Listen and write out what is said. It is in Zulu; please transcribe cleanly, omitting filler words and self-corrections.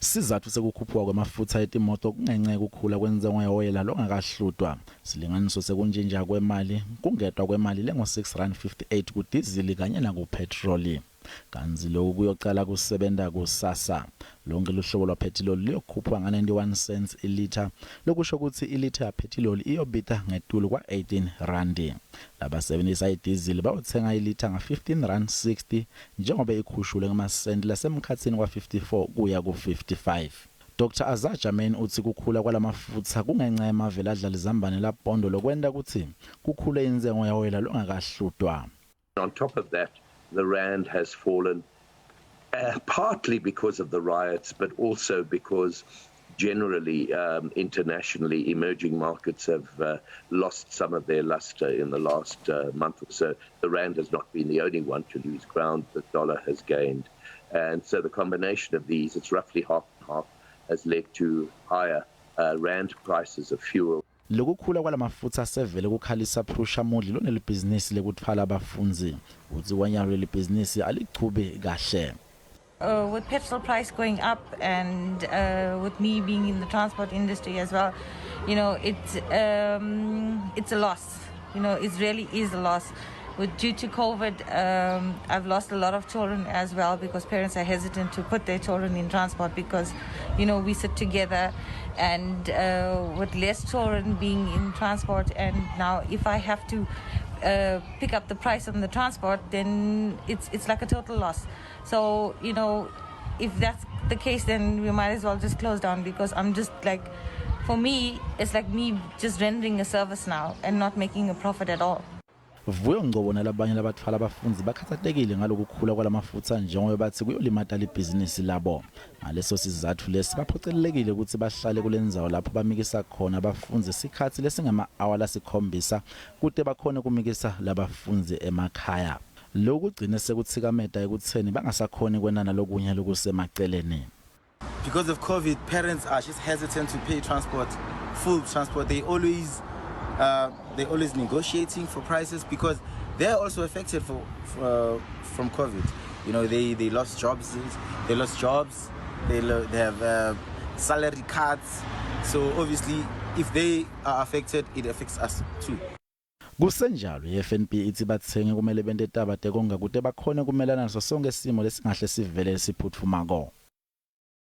Sizathu sekukhuphuka kwemafutsa etimoto kungenca yekukhula kwenzengo yoyela longakahlutwa. Silinganiso sekunjinja kwemali kungedwa kwemali lengo-6.58 kudizili kanye nakupetroli. Kanzi lokhu kuyocala kusebenza kusasa. Lonke luhlobo lwaphethiloli liyokhuphuka nga91 cents ilitha. Lokusho ukuthi ilitha yaphethiloli iyobita ngetulu kwa 18 rand. Labasebenzisa idizili bayothenga ilitha nga15 rand 60 njengoba ikhushule ngamasenti lasemkhatsini kwa54 kuya ku55. Dr. Azajaman uthi kukhula kwalamafutsa kungenca yemavela adlala izambane laphondo lokwenda ukuthi kukhule inzengo yawoyela longakahlutwa. On top of that, the rand has fallen partly because of the riots, but also because generally internationally emerging markets have lost some of their luster in the last month or so. The rand has not been the only one to lose ground. The dollar has gained. And so the combination of these, it's roughly half and half, has led to higher rand prices of fuel. Lokukhula kwalamafutsa sevele kukhalisa Prusha Modli lonelibhizinisi lekutfwala bafundzi uthi wanyalo lebhizinisi alichube kahle. With petrol price going up and with me being in the transport industry as well, you know, it's a loss. You know, it really is a loss. Due to COVID, I've lost a lot of children as well because parents are hesitant to put their children in transport because, you know, we sit together and with less children being in transport, and now if I have to pick up the price on the transport, then it's like a total loss. So, you know, if that's the case, then we might as well just close down because I'm just like, for me, it's like me just rendering a service now and not making a profit at all. Vuyo nalabanye labatfwala bafundzi bakhatsatekile ngalokukhula kwalamafutsa njengoba bathi kuyolimata libhizinisi labo. Ngaleso sizathu lesi baphocelelekile ukuthi bahlale kulendzawo lapho bamikisa khona abafundzi isikhathi lesingama-hour lasikhombisa kude bakhona kumikisa labafundzi emakhaya. Lokhu kugcine sekuthikameta ekutheni bangasakhoni kwenana lokunye lokusemaceleni. Because of COVID, parents are just hesitant to pay transport, full transport. They're always negotiating for prices because they're also affected from COVID. You know, they lost jobs. They have salary cuts. So obviously, if they are affected, it affects us too. Kusenjalo iFNB ithi bathenga kumele bente etaba tekonga kude bakhona kumelana naso sonke isimo lesingahle sivele siphuthumako.